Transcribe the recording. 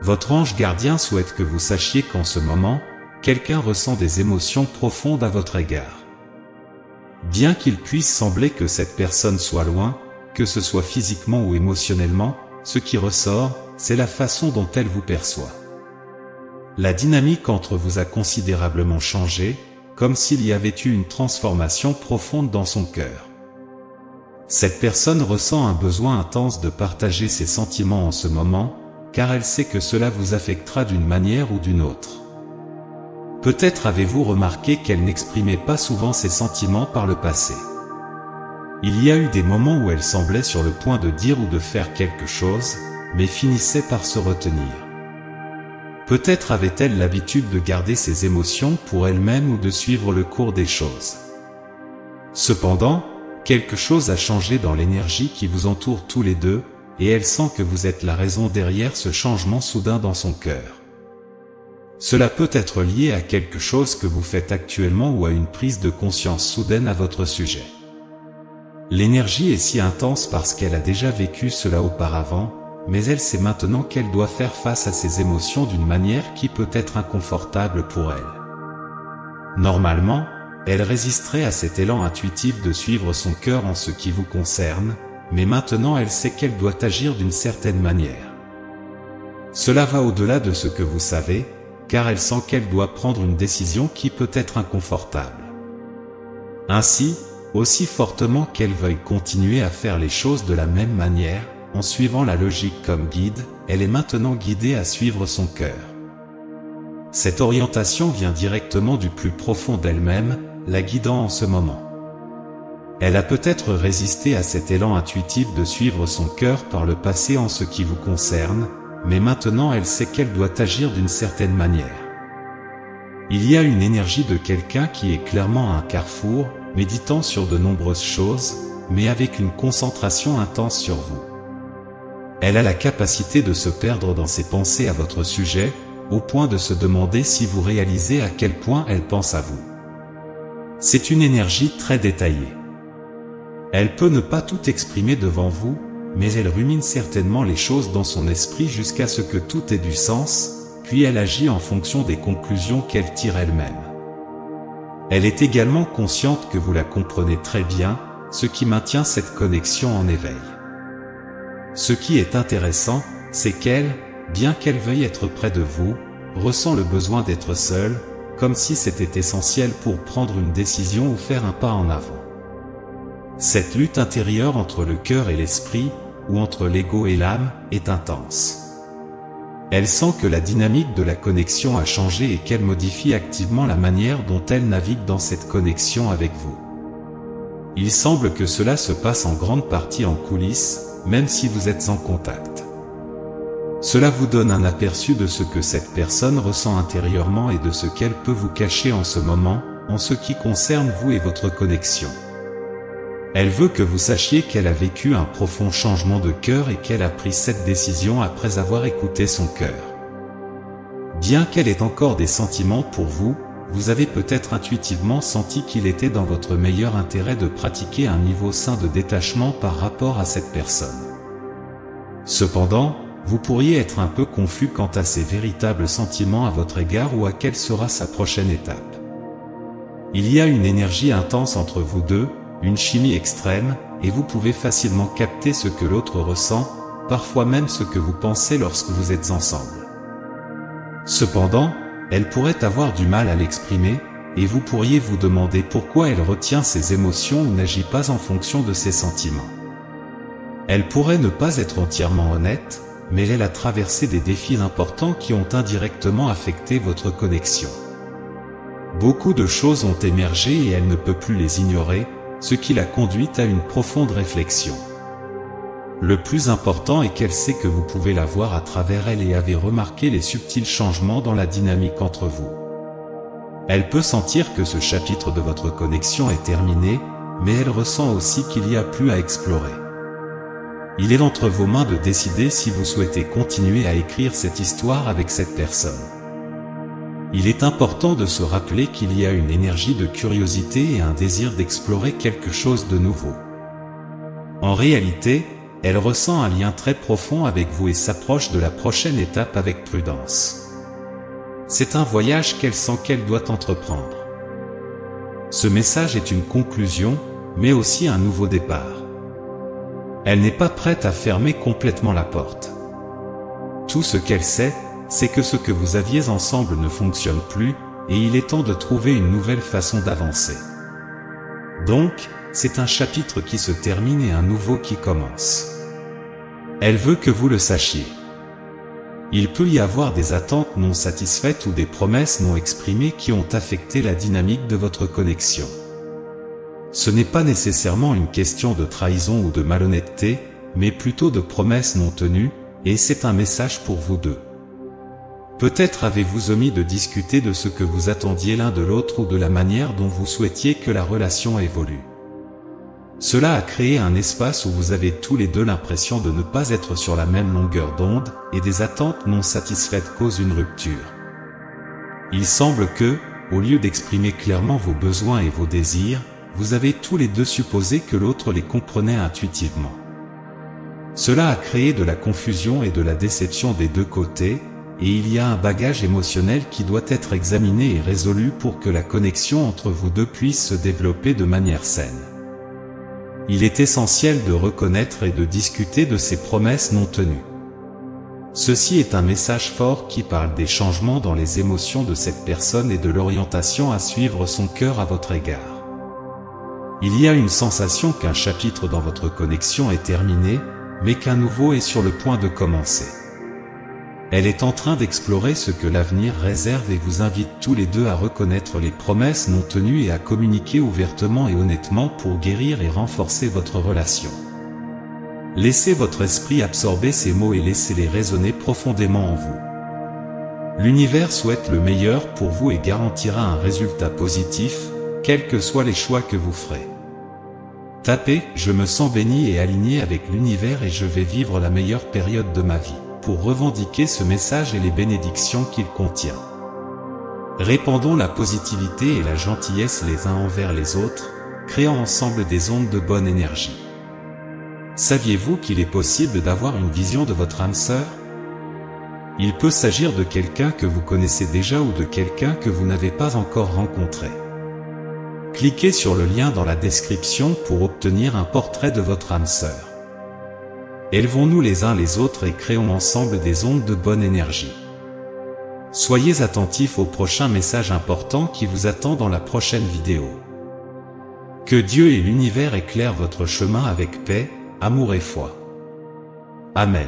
Votre ange gardien souhaite que vous sachiez qu'en ce moment, quelqu'un ressent des émotions profondes à votre égard. Bien qu'il puisse sembler que cette personne soit loin, que ce soit physiquement ou émotionnellement, ce qui ressort, c'est la façon dont elle vous perçoit. La dynamique entre vous a considérablement changé, comme s'il y avait eu une transformation profonde dans son cœur. Cette personne ressent un besoin intense de partager ses sentiments en ce moment, car elle sait que cela vous affectera d'une manière ou d'une autre. Peut-être avez-vous remarqué qu'elle n'exprimait pas souvent ses sentiments par le passé. Il y a eu des moments où elle semblait sur le point de dire ou de faire quelque chose, mais finissait par se retenir. Peut-être avait-elle l'habitude de garder ses émotions pour elle-même ou de suivre le cours des choses. Cependant, quelque chose a changé dans l'énergie qui vous entoure tous les deux, et elle sent que vous êtes la raison derrière ce changement soudain dans son cœur. Cela peut être lié à quelque chose que vous faites actuellement ou à une prise de conscience soudaine à votre sujet. L'énergie est si intense parce qu'elle a déjà vécu cela auparavant, mais elle sait maintenant qu'elle doit faire face à ses émotions d'une manière qui peut être inconfortable pour elle. Normalement, elle résisterait à cet élan intuitif de suivre son cœur en ce qui vous concerne, mais maintenant elle sait qu'elle doit agir d'une certaine manière. Cela va au-delà de ce que vous savez, car elle sent qu'elle doit prendre une décision qui peut être inconfortable. Ainsi, aussi fortement qu'elle veuille continuer à faire les choses de la même manière, en suivant la logique comme guide, elle est maintenant guidée à suivre son cœur. Cette orientation vient directement du plus profond d'elle-même, la guidant en ce moment. Elle a peut-être résisté à cet élan intuitif de suivre son cœur par le passé en ce qui vous concerne, mais maintenant elle sait qu'elle doit agir d'une certaine manière. Il y a une énergie de quelqu'un qui est clairement à un carrefour, méditant sur de nombreuses choses, mais avec une concentration intense sur vous. Elle a la capacité de se perdre dans ses pensées à votre sujet, au point de se demander si vous réalisez à quel point elle pense à vous. C'est une énergie très détaillée. Elle peut ne pas tout exprimer devant vous, mais elle rumine certainement les choses dans son esprit jusqu'à ce que tout ait du sens, puis elle agit en fonction des conclusions qu'elle tire elle-même. Elle est également consciente que vous la comprenez très bien, ce qui maintient cette connexion en éveil. Ce qui est intéressant, c'est qu'elle, bien qu'elle veuille être près de vous, ressent le besoin d'être seule, comme si c'était essentiel pour prendre une décision ou faire un pas en avant. Cette lutte intérieure entre le cœur et l'esprit, ou entre l'ego et l'âme, est intense. Elle sent que la dynamique de la connexion a changé et qu'elle modifie activement la manière dont elle navigue dans cette connexion avec vous. Il semble que cela se passe en grande partie en coulisses, même si vous êtes en contact. Cela vous donne un aperçu de ce que cette personne ressent intérieurement et de ce qu'elle peut vous cacher en ce moment, en ce qui concerne vous et votre connexion. Elle veut que vous sachiez qu'elle a vécu un profond changement de cœur et qu'elle a pris cette décision après avoir écouté son cœur. Bien qu'elle ait encore des sentiments pour vous, vous avez peut-être intuitivement senti qu'il était dans votre meilleur intérêt de pratiquer un niveau sain de détachement par rapport à cette personne. Cependant, vous pourriez être un peu confus quant à ses véritables sentiments à votre égard ou à quelle sera sa prochaine étape. Il y a une énergie intense entre vous deux, une chimie extrême, et vous pouvez facilement capter ce que l'autre ressent, parfois même ce que vous pensez lorsque vous êtes ensemble. Cependant, elle pourrait avoir du mal à l'exprimer, et vous pourriez vous demander pourquoi elle retient ses émotions ou n'agit pas en fonction de ses sentiments. Elle pourrait ne pas être entièrement honnête, mais elle a traversé des défis importants qui ont indirectement affecté votre connexion. Beaucoup de choses ont émergé et elle ne peut plus les ignorer, ce qui l'a conduite à une profonde réflexion. Le plus important est qu'elle sait que vous pouvez la voir à travers elle et avez remarqué les subtils changements dans la dynamique entre vous. Elle peut sentir que ce chapitre de votre connexion est terminé, mais elle ressent aussi qu'il y a plus à explorer. Il est entre vos mains de décider si vous souhaitez continuer à écrire cette histoire avec cette personne. Il est important de se rappeler qu'il y a une énergie de curiosité et un désir d'explorer quelque chose de nouveau. En réalité, Elle ressent un lien très profond avec vous et s'approche de la prochaine étape avec prudence. C'est un voyage qu'elle sent qu'elle doit entreprendre. Ce message est une conclusion, mais aussi un nouveau départ. Elle n'est pas prête à fermer complètement la porte. Tout ce qu'elle sait, c'est que ce que vous aviez ensemble ne fonctionne plus, et il est temps de trouver une nouvelle façon d'avancer. Donc, c'est un chapitre qui se termine et un nouveau qui commence. Elle veut que vous le sachiez. Il peut y avoir des attentes non satisfaites ou des promesses non exprimées qui ont affecté la dynamique de votre connexion. Ce n'est pas nécessairement une question de trahison ou de malhonnêteté, mais plutôt de promesses non tenues, et c'est un message pour vous deux. Peut-être avez-vous omis de discuter de ce que vous attendiez l'un de l'autre ou de la manière dont vous souhaitiez que la relation évolue. Cela a créé un espace où vous avez tous les deux l'impression de ne pas être sur la même longueur d'onde, et des attentes non satisfaites causent une rupture. Il semble que, au lieu d'exprimer clairement vos besoins et vos désirs, vous avez tous les deux supposé que l'autre les comprenait intuitivement. Cela a créé de la confusion et de la déception des deux côtés, et il y a un bagage émotionnel qui doit être examiné et résolu pour que la connexion entre vous deux puisse se développer de manière saine. Il est essentiel de reconnaître et de discuter de ces promesses non tenues. Ceci est un message fort qui parle des changements dans les émotions de cette personne et de l'orientation à suivre son cœur à votre égard. Il y a une sensation qu'un chapitre dans votre connexion est terminé, mais qu'un nouveau est sur le point de commencer. Elle est en train d'explorer ce que l'avenir réserve et vous invite tous les deux à reconnaître les promesses non tenues et à communiquer ouvertement et honnêtement pour guérir et renforcer votre relation. Laissez votre esprit absorber ces mots et laissez-les résonner profondément en vous. L'univers souhaite le meilleur pour vous et garantira un résultat positif, quels que soient les choix que vous ferez. Tapez « Je me sens béni et aligné avec l'univers et je vais vivre la meilleure période de ma vie » pour revendiquer ce message et les bénédictions qu'il contient. Répandons la positivité et la gentillesse les uns envers les autres, créant ensemble des ondes de bonne énergie. Saviez-vous qu'il est possible d'avoir une vision de votre âme sœur? Il peut s'agir de quelqu'un que vous connaissez déjà ou de quelqu'un que vous n'avez pas encore rencontré. Cliquez sur le lien dans la description pour obtenir un portrait de votre âme sœur. Élevons-nous les uns les autres et créons ensemble des ondes de bonne énergie. Soyez attentifs au prochain message important qui vous attend dans la prochaine vidéo. Que Dieu et l'univers éclairent votre chemin avec paix, amour et foi. Amen.